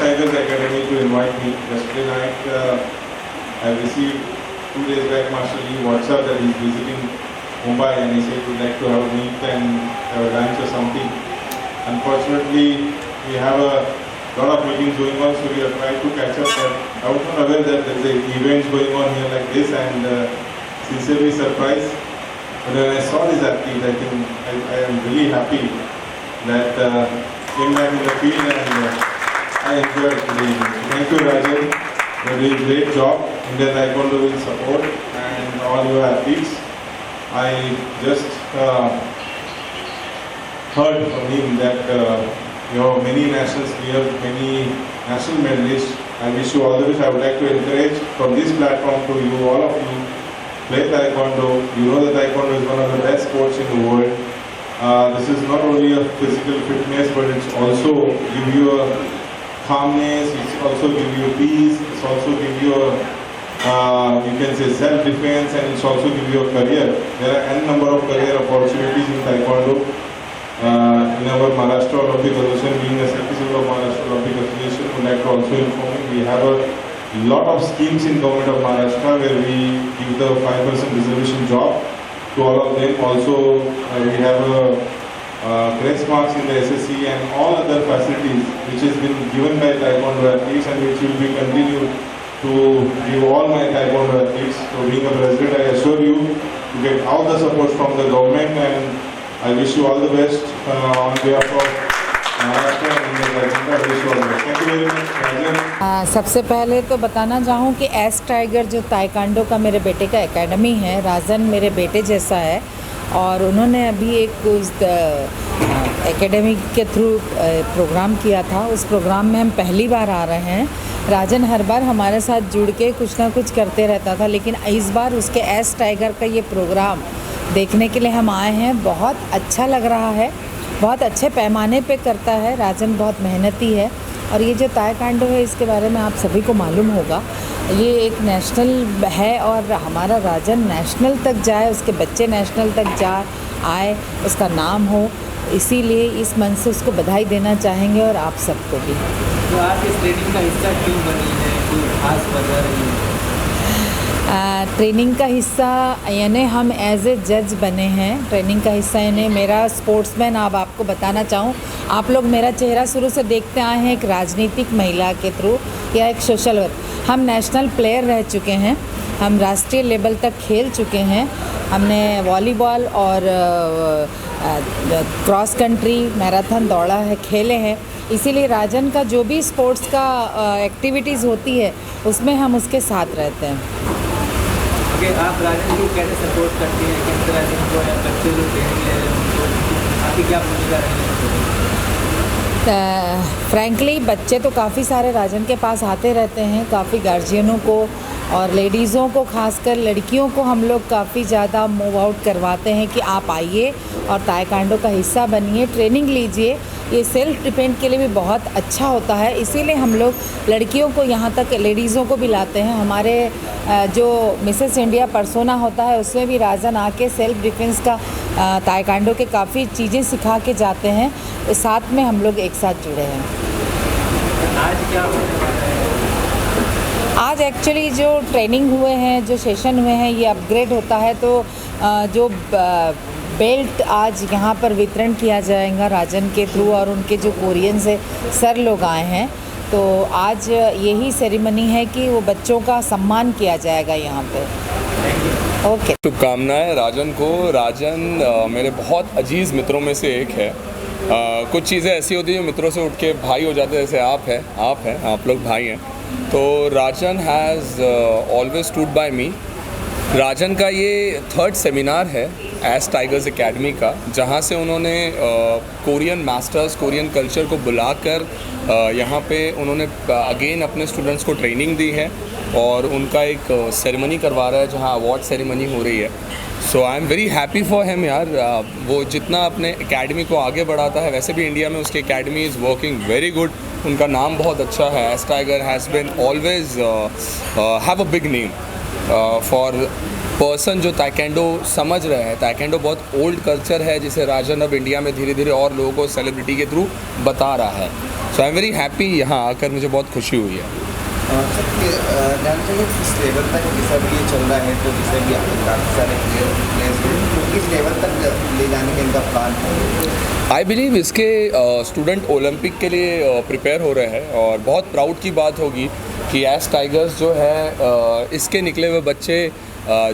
Tigers Academy to invite me. Yesterday night, I received 2 days back Master Lee WhatsApp that he's visiting Mumbai and he said he'd like to have a meet and have a lunch or something. Unfortunately, we have a lot of meetings going on, so we have tried to catch up. But I was not aware that there's an event going on here like this, and sincerely surprised. But when I saw this athlete, I think I am really happy that came back in the field and I enjoyed today. Thank you, Rajan. You're doing a great job. Indian Taekwondo will support and all your athletes. I just heard from him that you have many national players, many national medalists. I wish you all the best. I would like to encourage from this platform to you, all of you, play Taekwondo. You know that Taekwondo is one of the best sports in the world. This is not only a physical fitness, but it's also give you a calmness, it's also give you peace, it's also give you a, you can say self-defense, and it's also give you a career. There are n number of career opportunities in Taekwondo. In our Maharashtra Olympic Association, being a secretary of Maharashtra Olympic Association, we would like to also inform you, we have a lot of schemes in government of Maharashtra where we give the 5% reservation job to all of them. Also, we have grace marks in the SSC and all other facilities which has been given by Taekwondo athletes and which will be continued to give all my Taekwondo athletes. So being a president, I assure you to get all the support from the government, and I wish you all the best on behalf of Maharashtra and India Taekwondo. I wish you all the best. Thank you very much, Rajan. सबसे पहले तो बताना चाहूँ कि S tiger जो taekwondo का मेरे बेटे का एकेडमी है, राजन मेरे बेटे जैसा है और उन्होंने अभी एक उस एकेडमी के थ्रू प्रोग्राम किया था। उस प्रोग्राम में हम पहली बार आ रहे हैं। राजन हर बार हमारे साथ जुड़ के कुछ ना कुछ करते रहता था, लेकिन इस बार उसके एस टाइगर का ये प्रोग्राम देखने के लिए हम आए हैं। बहुत अच्छा लग रहा है, बहुत अच्छे पैमाने पे करता है। राजन बहुत मेहनती है और ये जो ताइक्वांडो है इसके बारे में आप सभी को मालूम होगा, ये एक नेशनल है और हमारा राजन नेशनल तक जाए, उसके बच्चे नेशनल तक आए, उसका नाम हो, इसीलिए इस मन से उसको बधाई देना चाहेंगे और आप सबको भी। तो आप इस ट्रेनिंग का हिस्सा क्यों बनी है, कोई खास वजह रही है? ट्रेनिंग का हिस्सा यानी हम एज ए जज बने हैं। ट्रेनिंग का हिस्सा यानी मेरा स्पोर्ट्समैन, अब आपको बताना चाहूँ, आप लोग मेरा चेहरा शुरू से देखते आए हैं एक राजनीतिक महिला के थ्रू या एक सोशल वर्क। हम नेशनल प्लेयर रह चुके हैं, हम राष्ट्रीय लेवल तक खेल चुके हैं। हमने वॉलीबॉल और क्रॉस कंट्री मैराथन दौड़ा है, खेले हैं। इसीलिए राजन का जो भी स्पोर्ट्स का एक्टिविटीज़ होती है उसमें हम उसके साथ रहते हैं। ओके, आप राजन को कैसे सपोर्ट करती हैं? किस तरह से उनको बच्चे जो ट्रेनिंग ले रहे हैं उनको आपकी क्या भूमिका रही है? फ्रैंकली बच्चे तो काफ़ी सारे राजन के पास आते रहते हैं, काफ़ी गार्जियनों को और लेडीज़ों को, खासकर लड़कियों को हम लोग काफ़ी ज़्यादा मूव आउट करवाते हैं कि आप आइए और ताइक्वांडो का हिस्सा बनिए, ट्रेनिंग लीजिए। ये सेल्फ डिफेंस के लिए भी बहुत अच्छा होता है, इसीलिए हम लोग लड़कियों को यहाँ तक, लेडीज़ों को भी लाते हैं। हमारे जो मिसेस इंडिया पर्सोना होता है उसमें भी राजन आके सेल्फ डिफेंस का ताइक्वांडो के काफ़ी चीज़ें सिखा के जाते हैं। साथ में हम लोग एक साथ जुड़े हैं। आज क्या होने वाला है? आज एक्चुअली जो ट्रेनिंग हुए हैं, जो सेशन हुए हैं, ये अपग्रेड होता है, तो जो बेल्ट आज यहाँ पर वितरण किया जाएगा राजन के थ्रू, और उनके जो कोरियन से सर लोग आए हैं, तो आज यही सेरेमनी है कि वो बच्चों का सम्मान किया जाएगा यहाँ पे। ओके, शुभकामनाएं राजन को। राजन मेरे बहुत अजीज़ मित्रों में से एक है। कुछ चीज़ें ऐसी होती हैं मित्रों से उठ के भाई हो जाते हैं, जैसे आप लोग भाई हैं। तो राजन हैज़ ऑलवेज स्टूड बाय मी। राजन का ये 3rd सेमिनार है एस टाइगर्स एकेडमी का, जहाँ से उन्होंने कोरियन मास्टर्स, कोरियन कल्चर को बुलाकर यहाँ पे उन्होंने अगेन अपने स्टूडेंट्स को ट्रेनिंग दी है और उनका एक सेरेमनी करवा रहा है जहाँ अवार्ड सेरेमनी हो रही है। So I am very happy for him यार। वो जितना अपने एकेडमी को आगे बढ़ाता है, वैसे भी इंडिया में उसकी academy is working very good. उनका नाम बहुत अच्छा है। S tiger has been always have a big name for person जो ताइकेंडो समझ रहे हैं, ताइकेंडो बहुत ओल्ड कल्चर है जिसे राजन अब इंडिया में धीरे धीरे और लोगों को सेलिब्रिटी के थ्रू बता रहा है। So I am very happy, यहाँ आकर मुझे बहुत खुशी हुई है। जानते हैं किस लेवल तक ये सब ये चल रहा है, तो जिससे भी काफ़ी सारे प्लेयर्स किस लेवल तक ले जाने का इनका प्लान है? आई बिलीव इसके स्टूडेंट ओलंपिक के लिए प्रिपेयर हो रहे हैं और बहुत प्राउड की बात होगी कि एस टाइगर्स जो है इसके निकले हुए बच्चे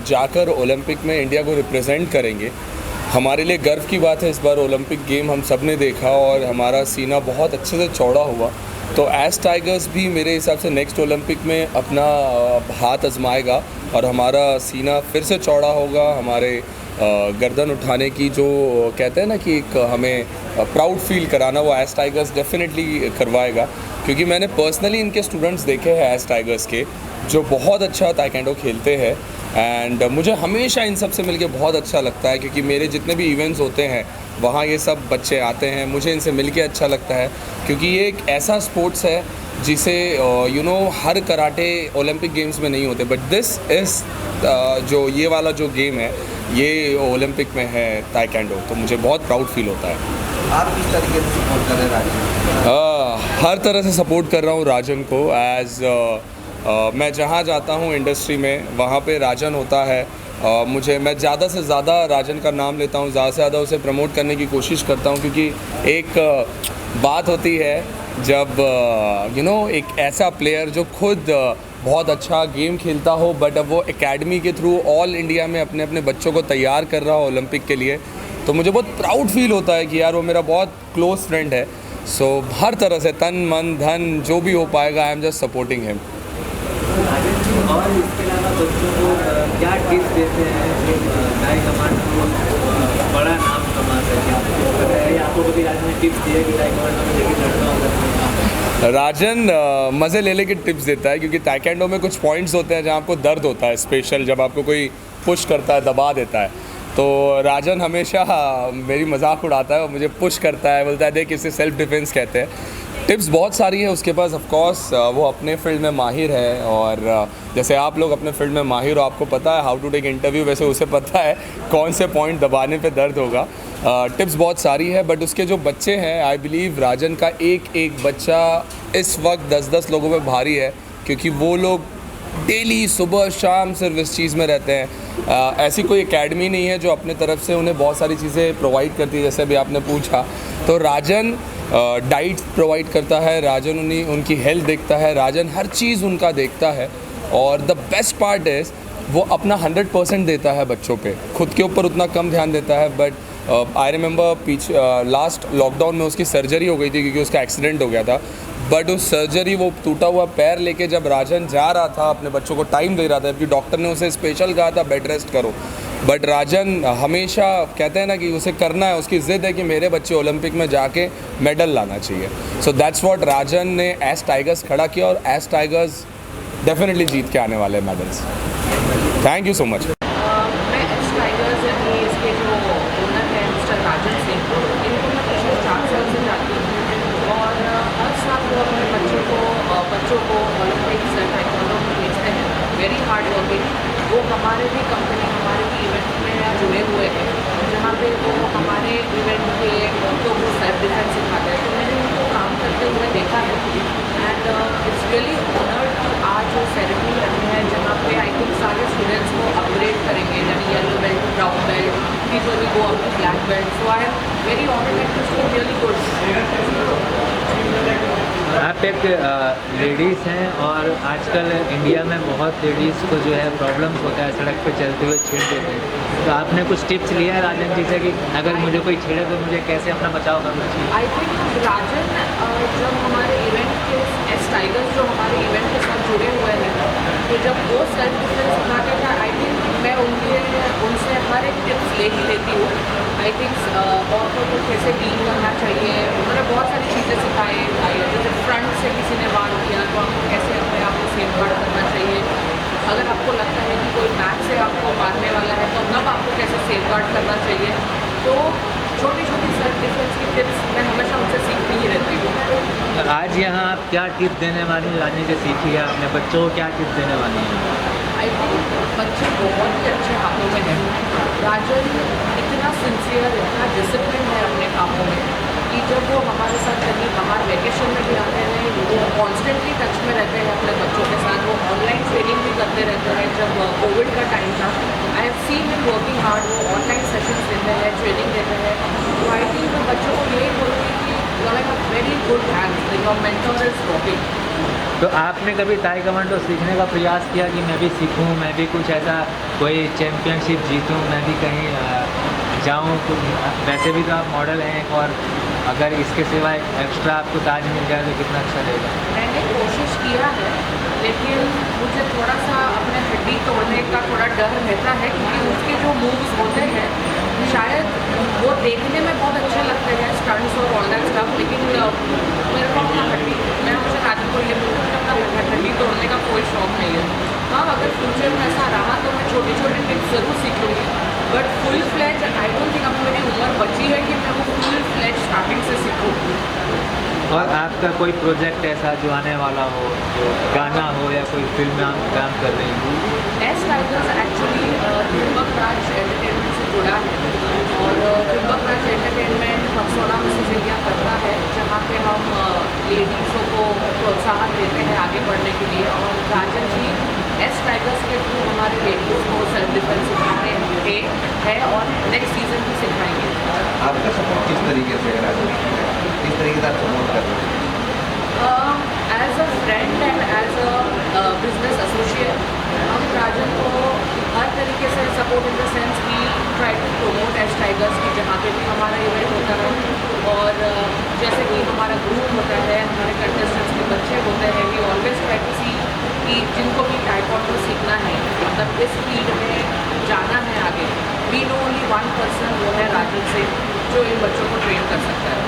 जाकर ओलंपिक में इंडिया को रिप्रेजेंट करेंगे। हमारे लिए गर्व की बात है, इस बार ओलंपिक गेम हम सब ने देखा और हमारा सीना बहुत अच्छे से चौड़ा हुआ। तो एस टाइगर्स भी मेरे हिसाब से नेक्स्ट ओलंपिक में अपना हाथ आजमाएगा और हमारा सीना फिर से चौड़ा होगा। हमारे गर्दन उठाने की जो कहते हैं ना कि एक हमें प्राउड फील कराना, वो एस टाइगर्स डेफिनेटली करवाएगा। क्योंकि मैंने पर्सनली इनके स्टूडेंट्स देखे हैं एस टाइगर्स के, जो बहुत अच्छा ताइक्वांडो खेलते हैं एंड मुझे हमेशा इन सब से मिलके बहुत अच्छा लगता है। क्योंकि मेरे जितने भी इवेंट्स होते हैं वहाँ ये सब बच्चे आते हैं, मुझे इनसे मिलके अच्छा लगता है। क्योंकि ये एक ऐसा स्पोर्ट्स है जिसे हर कराटे ओलंपिक गेम्स में नहीं होते, बट दिस इज़ जो ये वाला जो गेम है ये ओलंपिक में है ताइक्वांडो, तो मुझे बहुत प्राउड फील होता है। आप किस तरीके से सपोर्ट कर रहे हैं राजन? हर तरह से सपोर्ट कर रहा हूँ राजन को। मैं जहाँ जाता हूँ इंडस्ट्री में वहाँ पे राजन होता है। मैं ज़्यादा से ज़्यादा राजन का नाम लेता हूँ, ज़्यादा से ज़्यादा उसे प्रमोट करने की कोशिश करता हूँ। क्योंकि एक बात होती है जब एक ऐसा प्लेयर जो खुद बहुत अच्छा गेम खेलता हो बट अब वो एकेडमी के थ्रू ऑल इंडिया में अपने अपने बच्चों को तैयार कर रहा हो ओलंपिक के लिए, तो मुझे बहुत प्राउड फील होता है कि यार वो मेरा बहुत क्लोज फ्रेंड है। सो हर तरह से तन मन धन जो भी हो पाएगा, I am just supporting him. और इसके अलावा बच्चों को क्या टिप्स देते हैं जो टाई कमांडो बड़ा नाम कमा सके? आपको कभी राजन ने टिप्स दिए कि टाई कमांडो में लेके लड़ना होगा? राजन मज़े ले लेके टिप्स देता है। क्योंकि ताइक्वांडो में कुछ पॉइंट्स होते हैं जहाँ आपको दर्द होता है, स्पेशल जब आपको कोई पुश करता है, दबा देता है, तो राजन हमेशा मेरी मजाक उड़ाता है और मुझे पुश करता है, बोलता है देख इसे सेल्फ डिफेंस कहते हैं। टिप्स बहुत सारी है उसके पास, ऑफ कोर्स वो अपने फील्ड में माहिर है और जैसे आप लोग अपने फील्ड में माहिर हो, आपको पता है हाउ टू टेक इंटरव्यू, वैसे उसे पता है कौन से पॉइंट दबाने पे दर्द होगा। टिप्स बहुत सारी है, बट उसके जो बच्चे हैं, आई बिलीव राजन का एक एक बच्चा इस वक्त 10-10 लोगों पे भारी है। क्योंकि वो लोग डेली सुबह शाम सिर्फ इस चीज़ में रहते हैं। ऐसी कोई एकेडमी नहीं है जो अपने तरफ से उन्हें बहुत सारी चीज़ें प्रोवाइड करती है, जैसे अभी आपने पूछा। तो राजन डाइट प्रोवाइड करता है, राजन उनकी हेल्थ देखता है, राजन हर चीज़ उनका देखता है। और द बेस्ट पार्ट इज़ वो अपना 100% देता है बच्चों पे, खुद के ऊपर उतना कम ध्यान देता है। But I remember last lockdown में उसकी सर्जरी हो गई थी क्योंकि उसका एक्सीडेंट हो गया था। बट उस सर्जरी, वो टूटा हुआ पैर लेके जब राजन जा रहा था, अपने बच्चों को टाइम दे रहा था, क्योंकि डॉक्टर ने उसे स्पेशल कहा था बेड रेस्ट करो, बट राजन हमेशा कहते हैं ना कि उसे करना है, उसकी ज़िद है कि मेरे बच्चे ओलंपिक में जाके मेडल लाना चाहिए। सो दैट्स व्हाट राजन ने एस टाइगर्स खड़ा किया और एस टाइगर्स डेफिनेटली जीत के आने वाले medals. Thank you so much. मैं एस टाइगर्स यानी इसके जो ओनर हैं मिस्टर राजन सिंह, इनको मैं पिछले 4 साल से जानती हूँ और हर साल वो अपने बच्चों को ओलंपिक्स ताइक्वांडो में भेजते हैं। Very hard working. वो हमारे भी कंपनी, हमारे भी इवेंट में जुड़े हुए हैं, जहाँ पे वो हमारे इवेंट के उनको वो सेल्फ डिफेंस सिखाते हैं। तो मैंने उनको काम करते हुए देखा है एंड इट्स रियली ऑनर्ड कि आज वो सेरेमनी रखी है जहाँ पे आई थिंक सारे स्टूडेंट्स को अपग्रेड करेंगे, यानी yellow belt to brown belt, people will go up to black belt. So I am very honoured and it's really good. आप एक लेडीज़ हैं और आजकल इंडिया में बहुत लेडीज़ को जो है प्रॉब्लम्स होता है, सड़क पे चलते हुए छेड़ देते हैं। तो आपने कुछ टिप्स लिया है राजन जी से कि अगर मुझे कोई छेड़े तो मुझे कैसे अपना बचाव करना चाहिए? आई थिंक राजन जब हमारे इवेंट के एस टाइगर्स जो हमारे इवेंट के साथ जुड़े हुए हैं, तो जब वो सेल्फ डिफेंस सिखाते थे, आई थिंक मैं उनसे हर एक टिप्स ले ही लेती हूँ। आई थिंक औरतों को कैसे डील करना चाहिए, उन्होंने बहुत सारी चीज़ें सिखाई। जैसे फ्रंट से किसी ने वार किया तो आपको कैसे अपने आप को सेफ गार्ड करना चाहिए। अगर आपको लगता है कि कोई बैक से आपको मारने वाला है तो तब आपको कैसे सेफ गार्ड करना चाहिए। तो छोटी छोटी सेल्फ डिफेंस की टिप्स मैं हमेशा उनसे सीखती ही रहती हूँ। आज यहाँ आप क्या टिप देने वाली राजन से सीखी है? अपने बच्चों को क्या टिप देने वाली हैं? आई थिंक बच्चे बहुत ही अच्छे हाथों में हैं। राजन इतना सिंसियर, इतना डिसिप्लिन है अपने कामों में कि जब वो हमारे साथ कहीं बाहर वेकेशन में भी आते हैं, वो कॉन्स्टेंटली टच में रहते हैं अपने बच्चों के साथ। वो ऑनलाइन ट्रेनिंग भी करते रहते हैं। जब कोविड का टाइम था, I have seen him working hard. वो ऑनलाइन सेशंस देते हैं, ट्रेनिंग देते हैं। तो आई थिंक मैं बच्चों को यही बोलूँगी कि you are like a very good hand, your mentor is working. तो आपने कभी ताइक्वांडो सीखने का प्रयास किया कि मैं भी सीखूं, मैं भी कुछ ऐसा कोई चैम्पियनशिप जीतूं, मैं भी कहीं जाऊं? वैसे भी तो आप मॉडल हैं एक, और अगर इसके सिवा एक्स्ट्रा आपको ताज मिल जाए तो कितना अच्छा रहेगा। मैंने कोशिश किया है, लेकिन मुझे थोड़ा सा अपने हड्डी तोड़ने का थोड़ा डर रहता है, क्योंकि उसके जो मूव्स होते हैं शायद वो देखने में बहुत अच्छे लगते हैं, स्टंट्स और ऑल दैट स्टफ, लेकिन मेरे को अपना हड्डी, मैं हमेशा राजू को ये बोलूँ कि अपना हड्डी तोड़ने का कोई शौक नहीं है। हाँ, अगर फ्यूचर में ऐसा रहा तो मैं छोटी छोटी टिप्स ज़रूर सीखूँगी, but full fledge I don't think अब मेरी उम्र बची है कि मैं वो फुल फ्लैज स्टार्टिंग से सीखूँ। और आपका कोई प्रोजेक्ट ऐसा जो आने वाला हो, जो गाना हो या कोई फिल्म में आप काम कर रहे हो? एस टाइगर्स एक्चुअली त्रिम्बक राज एंटरटेनमेंट से जुड़ा है, और त्रिम्बक राज एंटरटेनमेंट पर्सोना मिसेस इंडिया करता है, जहाँ पे हम लेडीज़ों को प्रोत्साहन देते हैं आगे बढ़ने के लिए। और राजन जी एस टाइगर्स के थ्रू हमारे लेडीज़ को सेल्फ डिफेंस सिखाते हैं और नेक्स्ट सीजन भी सिखाएंगे। आपका सपोर्ट किस तरीके से है राजन? किस तरीके से आप सपोर्ट कर रहे हैं? As a friend and as a business associate हम राजन को हर तरीके से सपोर्ट इन द सेंस की try to promote S Tigers की जहाँ पे भी हमारा इवेंट होता है। और जैसे कि हमारा ग्रुप होता है, हमारे कंटेस्टेंट्स के बच्चे होते हैं, वी ऑलवेज ट्राई टू सी कि जिनको भी ताइक्वांडो सीखना है, मतलब इस फील्ड में जाना है आगे, we know only one person, वो है राजन से, जो इन बच्चों को ट्रेन कर सकता है।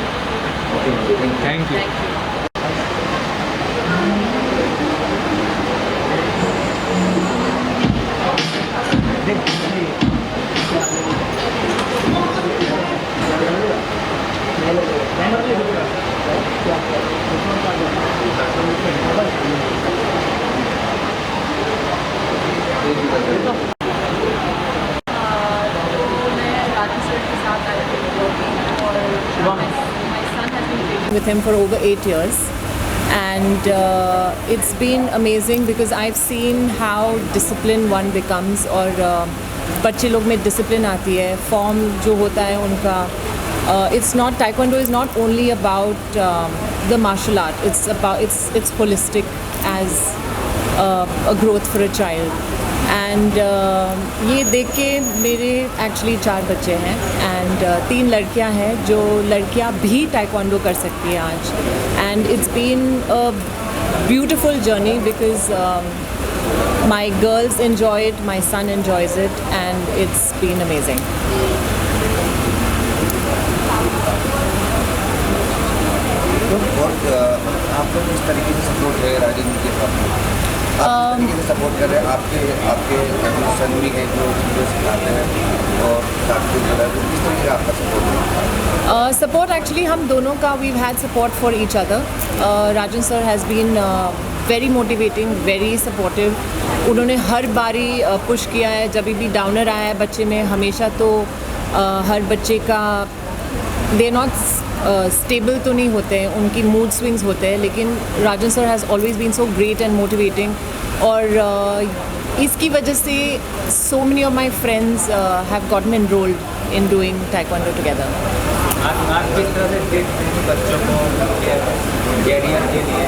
Thank you. Thank you. With him for over 8 years, and it's been amazing because I've seen how disciplined one becomes, और बच्चे लोग में discipline आती है, form जो होता है उनका. It's not, taekwondo is not only about the martial art, it's holistic as a growth for a child. And ये देख के मेरे एक्चुअली 4 बच्चे हैं एंड 3 लड़कियां हैं, जो लड़कियां भी ताइक्वांडो कर सकती हैं आज. And it's been a beautiful journey because my girls enjoy it, my son enjoys it, and it's been amazing. आपको किस तरीके से सपोर्ट है राजन जी के साथ? आप किस तरीके से सपोर्ट कर रहे हैं? आपके सन भी हैं जो सिखाते हैं और साथ में तो किस तरीके का आपका सपोर्ट है? सपोर्ट एक्चुअली हम दोनों का, we've had support for each other. Rajan sir has been very motivating, very supportive. उन्होंने हर बारी पुश किया है जब भी डाउनर आया है बच्चे में. हमेशा तो हर बच्चे का दे नॉट स्टेबल तो नहीं होते हैं, उनकी मूड स्विंग्स होते हैं, लेकिन Rajan sir has always been so great and motivating. और इसकी वजह से so many of my friends have gotten enrolled in doing taekwondo together. आप किस तरह से टिप्स देंगे बच्चों को कैरियर के लिए?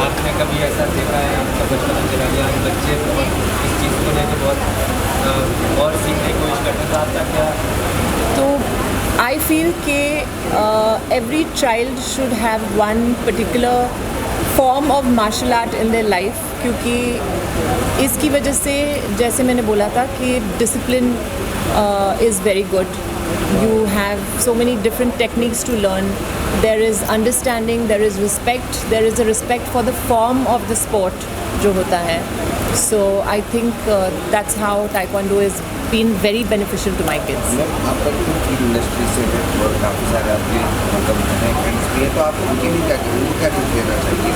आपने कभी ऐसा देखा है आपका बचपन में चला गया, बच्चे इस चीज़ को लेकर बहुत और सीखने की कोशिश करते हैं, आपका क्या? तो I feel कि every child should have one particular form of martial art in their life, क्योंकि इसकी वजह से, जैसे मैंने बोला था कि discipline is very good. You have so many different techniques to learn. There is understanding, there is respect, there is a respect for the form of the sport जो होता है. So I think that's how Taekwondo has been very beneficial to my kids. आपका film industry से और काफ़ी सारे आपके मतलब फ्रेंड्स भी हैं, तो आप उनके लिए क्या कुछ देना चाहिए?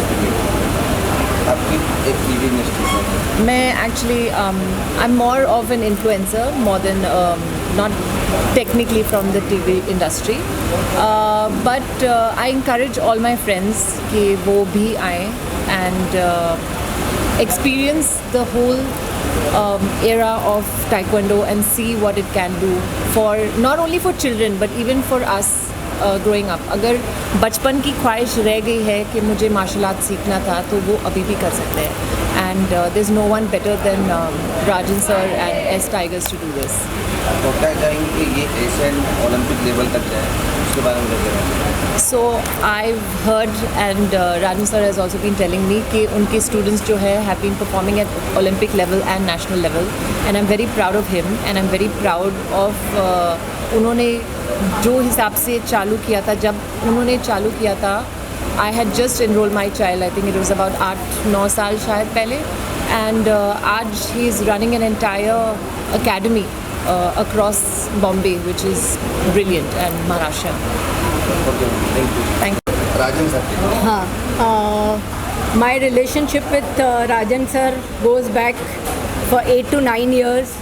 आपकी एक टीवी इंडस्ट्री से मैं actually I am more of an influencer more than not technically from the TV industry, but I encourage all my friends कि वो भी आए and experience the whole era of Taekwondo and see what it can do for not only for children but even for us growing up. अगर बचपन की ख्वाहिश रह गई है कि मुझे मार्शल आर्ट सीखना था तो वो अभी भी कर सकते हैं and there's no one better than Rajan sir and S Tigers to do this. तो क्या कहेंगे कि ये एशियन ओलंपिक लेवल तक जाए, उसके बारे में क्या कहेंगे? So I've heard and Rajan sir has also been telling me कि उनके students जो है have been performing at Olympic level and national level and I'm very proud of him and I'm very proud of उन्होंने जो हिसाब से चालू किया था, जब उन्होंने चालू किया था I had just enrolled my child, I think it was about 8-9 साल शायद पहले and आज he is running an entire academy across Bombay which is brilliant and Maharashtra. Okay, thank you. Thank you. Rajan sir, My relationship with Rajan sir goes back for 8 to 9 years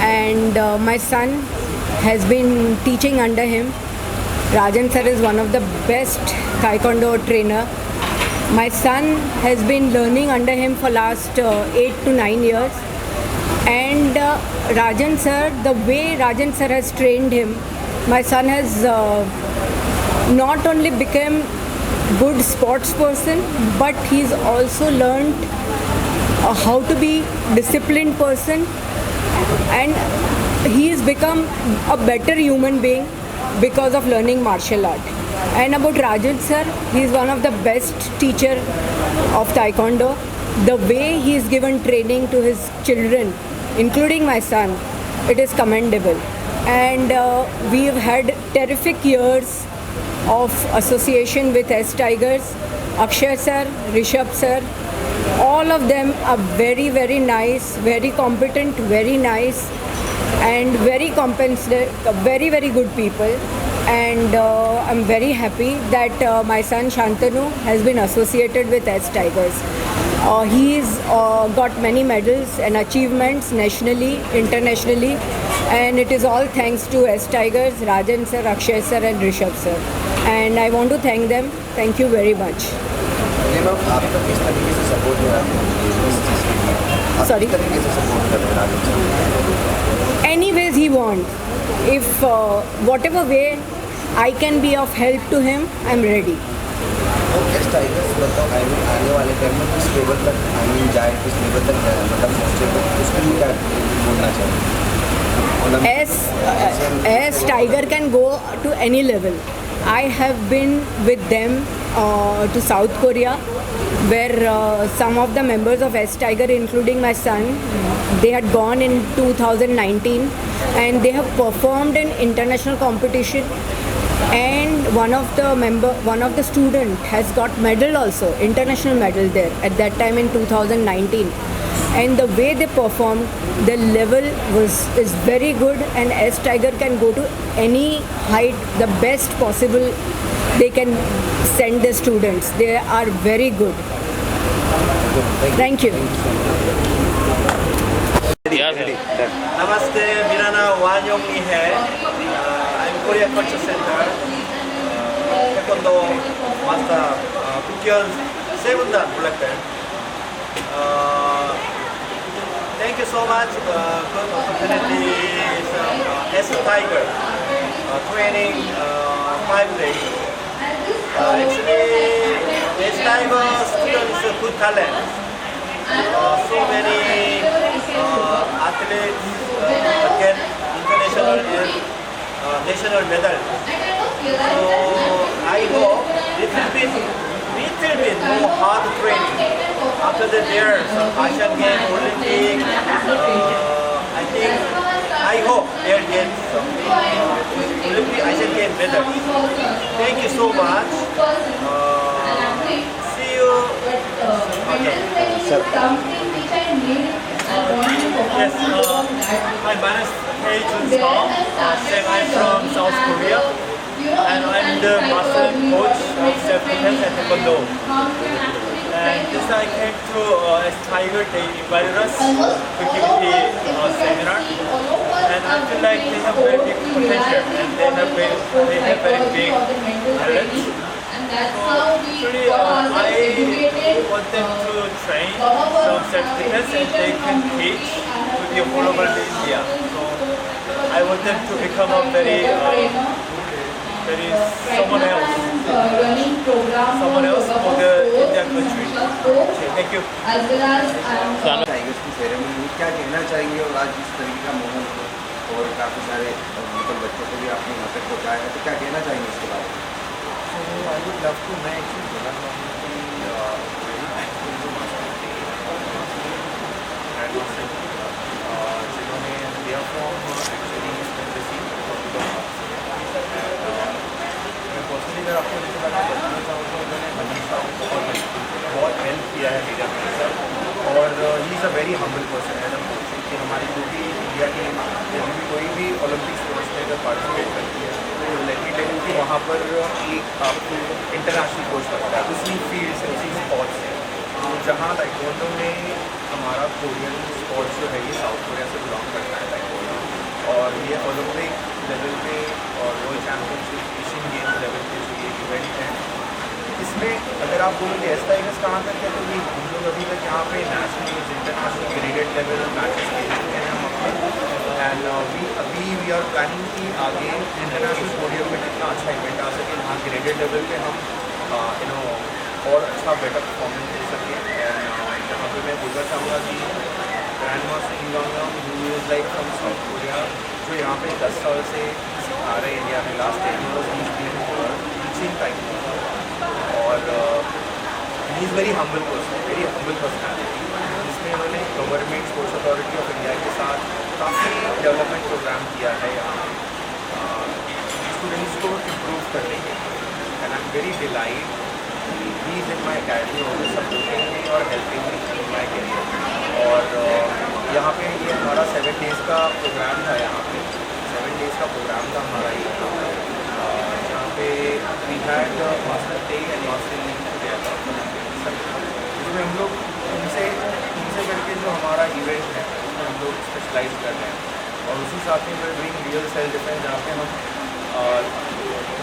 and my son has been teaching under him. Rajan sir is one of the best Taekwondo trainer. My son has been learning under him for last 8 to 9 years and Rajan sir, the way Rajan sir has trained him, my son has not only become good sports person but he's also learned how to be disciplined person and he's become a better human being because of learning martial art. And about Rajan sir, he's one of the best teacher of Taekwondo. The way he's given training to his children, including my son, it is commendable. And we've had terrific years of association with S Tigers. Akshay sir, Rishabh sir, all of them are very, very nice, very competent, very nice and very compensated, very, very good people. And I'm very happy that my son Shantanu has been associated with S Tigers. He's got many medals and achievements nationally, internationally, and it is all thanks to S Tigers, Rajan sir, Akshay sir and Rishabh sir. And I want to thank them. Thank you very much. ये ma'am आपका किस तरीके से support है आपको इस चीज़ के लिए? आप Sorry? किस तरीके से सपोर्ट करते हैं राजन sir? Anyways he wants. If whatever way I can be of help to him, I'm ready. तो एस टाइगर्स मतलब आने वाले टाइम में किस लेवल तक जाए, किस लेवल तक जाए, मतलब पहुँचे, तो उसके लिए क्या बोलना चाहिए? As Tiger can go to any level. I have been with them to South Korea where some of the members of S Tiger, including my son, they had gone in 2019 and they have performed in international competition and one of the student has got medal also, international medal there at that time in 2019. And the way they performed, the level is very good and S Tiger can go to any height, the best possible they can send the students. They are very good. Thank you. नमस्ते, मेरा नाम वान योंगनी है। I'm Korea Culture Center Taekwondo Master Bukyeon 7th Dan Black Belt. Thank you so much. Good opportunity. S Tiger training 5 days. Actually, S Tiger students are good talent. So many athletes get international and national medals. So I hope little bit more hard training. After that there some Asian Games, Olympic. I hope they'll get some Olympic Asian Games medals. Thank you so much. See you. Okay. Yes, my name is Hei Jun Song. I'm from South Korea, and I'm the master coach of self-defense and Taekwondo. And this I came to Tiger, they invited us to give a seminar, and I feel like they have very big potential and they have very big talent. So actually, I want them to train some certificates and they can teach to be affordable in India. So I want them to become a very someone else for the Indian country. Thank you. Tigers की ceremony में क्या कहना चाहेंगे, और आज जिस तरीके का माहौल और काफ़ी सारे मतलब बच्चों को भी आपने यहाँ तक पहुँचाया है, तो क्या कहना चाहेंगे इसके बारे में? आई वुड लव टू, मैं एक चीज़ बोलना चाहूँगा कि very thankful to master grand master जिन्होंने दिया फॉर्म एक्चुअली मैं पर्सनली अगर आपको इसके बारे में बताना चाहूँ तो उन्होंने हमेशा बहुत हेल्प किया है मीडिया के साथ, और he is a very humble person है कि हमारी जो भी इंडिया की जब भी कोई भी ओलंपिक स्पोर्ट्स में अगर पार्टिसिपेट करती है तो लेट मी टेल यू कि वहाँ पर एक आपको इंटरनेशनल कोच लगता है उसी फील्ड से, उसी स्पोर्ट्स से। तो जहाँ ताइक्वांडो में हमारा कोरियन स्पोर्ट्स जो है ये साउथ कोरिया से बिलोंग करता है ताइक्वांडो, और ये ओलंपिक लेवल पे और world championship, Asian games level पे जो ये इवेंट है, इसमें अगर आप बोलोगे एस टाइगर्स कहाँ तक है, तो ये हम लोग अभी तक यहाँ पे national international graded level matches खेल चुके हैं हम अपने, एंड वी आर प्लानिंग कि आगे इंटरनेशनल पोडियम में कितना अच्छा इवेंट आ सके, वहाँ ग्रेडेड लेवल पे हम और अच्छा बेटर परफॉर्मेंस दे सकें। एंड यहाँ पे मैं बोलना चाहूँगा कि ग्रैंड मास्टर इंगोंगनाम who is like from South Korea, जो यहाँ पे 10 साल से सिखा रहे इंडिया में, लास्ट 10 years टीचिंग टाइम, और he is very humble person, very humble personality, जिसमें उन्होंने government sports authority of India के साथ काफ़ी डेवलपमेंट प्रोग्राम किया है यहाँ स्टूडेंट्स को इम्प्रूव करने के लिए। And I am very delight he is in my academy और सपोर्टिंग मी और helping me in my career. और यहाँ पे ये हमारा 7 days का प्रोग्राम था, यहाँ पे 7 days का प्रोग्राम था हमारा ये, जहाँ पे we had master day and master league जिसमें हम लोग उनसे करके जो हमारा इवेंट है उसमें हम लोग स्पेशलाइज कर रहे हैं, और उसी साथ में we're doing real self defence, जहाँ पे हम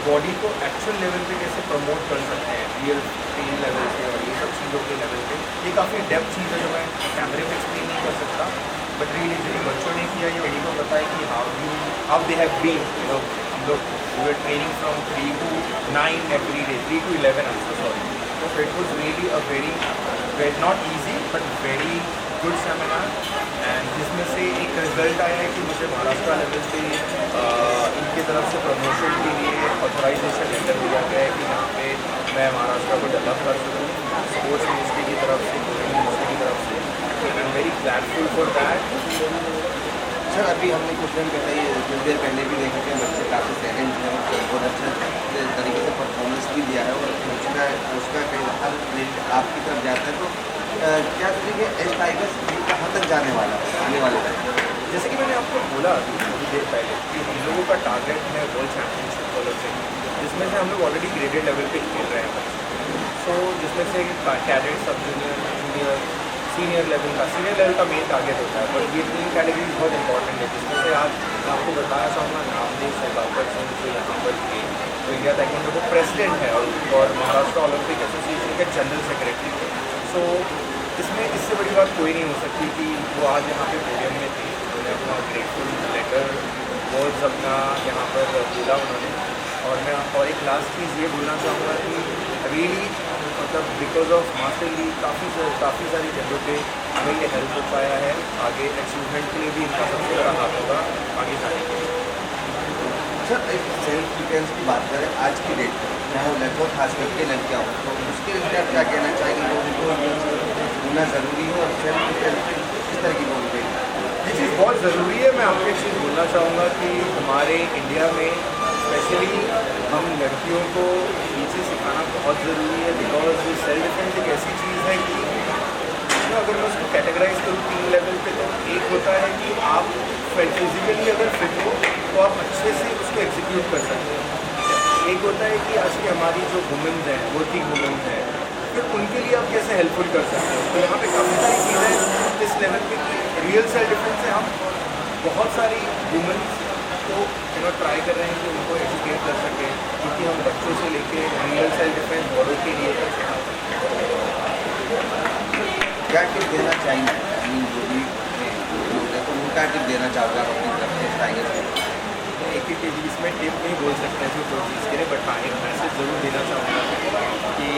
बॉडी को एक्चुअल लेवल पे कैसे प्रमोट कर सकते हैं, रियल पेन लेवल पे और ये सब चीज़ों के लेवल पे। ये काफ़ी डेप्थ चीज़ है जो मैं कैमरे में एक्सप्लेन नहीं कर सकता, बट रियली जिन बच्चों ने किया ये उन्हीं को पता है कि हाउ दे हैव बीन, हम लोग we are training from 3 to 9 every day, 3 to 11 I'm so sorry। तो it was really a very not easy but very good seminar, and जिसमें से एक रिजल्ट आया है कि मुझे महाराष्ट्र लेवल पे इनकी तरफ से प्रमोशन के लिए ऑथराइजेशन लेटर दिया गया है कि यहाँ पे मैं महाराष्ट्र को डेवलप कर सकूँ स्पोर्ट्स मिनिस्ट्री की तरफ से, मिनिस्ट्री की तरफ से। I am very gladful for that. Sir अभी हमने कुछ दिन बताइए, कुछ देर पहले भी देखा कि बच्चे काफ़ी टैलेंट हैं, बहुत अच्छा तरीके से परफॉर्मेंस भी दिया है, और उसका कई हर आपकी तरफ जाता है, तो क्या तरीके एस टाइगर्स कहाँ तक जाने वाला है आने वाले टाइम? जैसे कि मैंने आपको बोला थोड़ी देर पहले कि हम लोगों का टारगेट है वर्ल्ड चैम्पियनशिप ओलंपिक, जिसमें से हम लोग ऑलरेडी ग्रेडेड लेवल पे खेल रहे हैं बच्चे, सो जिसमें से कैडेट, सब जूनियर, जूनियर, सीनियर लेवल का मेन टारगेट होता है, बट ये 3 कैटेगरी बहुत इंपॉर्टेंट है, जिसमें से आज मैं आपको बताना चाहूँगा नामदेव सहगावकर सिंह जो यहाँ पर थे, तो इंडिया ताइक्वांडो के प्रेसिडेंट है और महाराष्ट्र ओलंपिक एसोसिएशन के जनरल सेक्रेटरी थे। सो इसमें इससे बड़ी बात कोई नहीं हो सकती कि वो आज यहाँ पे पोडियम में थे, उन्होंने अपना ग्रेटफुल लेटर वर्ड्स अपना यहाँ पर बोला उन्होंने। और मैं और एक लास्ट चीज़ ये बोलना चाहूँगा कि रियली मतलब बिकॉज ऑफ मास्टर लीग काफ़ी सारी जगहों पे हमें ये हेल्प हो पाया है, आगे अचीवमेंट के लिए भी इनका सबसे बड़ा हाथ होगा आगे जाने के लिए। सर एक सेल्फ डिफेंस की बात करें आज की डेट में, जहाँ लगभग खास करके लड़कियाँ हो, तो उसके लिए आप क्या कहना चाहेंगे, उनको ये होना ज़रूरी है और सेल्फ डिफेंस किस तरह की होनी चाहिए? ये चीज़ बहुत ज़रूरी है। मैं आपको एक चीज़ बोलना चाहूँगा कि हमारे इंडिया में स्पेशली हम लड़कियों को ये चीज़ सिखाना बहुत ज़रूरी है, बिकॉज सेल्फ डिफेंस एक ऐसी चीज़ है कि अगर मैं उसको कैटेगराइज करूँ 3 लेवल पे, तो एक होता है कि आप फिजिकली अगर फिट हो तो आप अच्छे से उसको एग्जीक्यूट कर सकते हैं। एक होता है कि आज की हमारी जो वुमेन्स हैं, वर्किंग वुमेन्स हैं, फिर उनके लिए आप कैसे हेल्पफुल कर सकते हो। तो यहाँ पे काफ़ी सारी चीज़ें इस लेवल पे रियल सेल्फ डिफेंस से हम बहुत सारी वुमेन्स को ट्राई कर रहे हैं कि उनको एजुकेट कर सकें, क्योंकि हम बच्चों से लेके रियल सेल्फ डिफेंस बड़ों के लिए कर सकते क्या टिप देना चाहिए, आई मीन जो भी लोग हैं तो उनका टिप देना चाहोगे आप अपनी तरफ से टाइगर को? एक ही इसमें टिप नहीं बोल सकते हैं कोई चीज़ के लिए, बट हाँ एक मैसेज ज़रूर देना चाहूँगा कि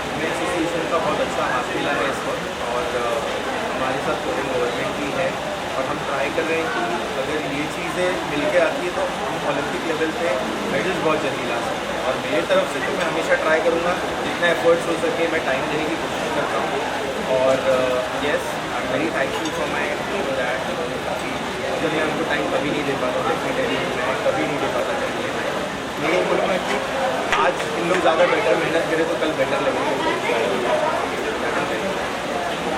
हमें एसोसिएशन का बहुत अच्छा हाथ मिला है इस वक्त, और हमारे साथ फॉरेन गवर्नमेंट भी है, और हम ट्राई कर रहे हैं कि अगर ये चीज़ें मिल के आती है तो हम ओलंपिक लेवल पे मेडल्स बहुत जल्दी ला सकते हैं। और मेरी तरफ से तो मैं हमेशा ट्राई करूँगा जितना एफर्ट्स हो सके मैं टाइम देने की कोशिश करता हूँ। और yes I am very thankful for my team that अगर मैं उनको टाइम कभी नहीं दे पाता, डेफिनेटली मैं कभी नहीं दे पाता टाइम। मैं ये बोलूँगा कि आज इन लोग ज़्यादा बेटर मेहनत करें तो कल बेटर लगेगा।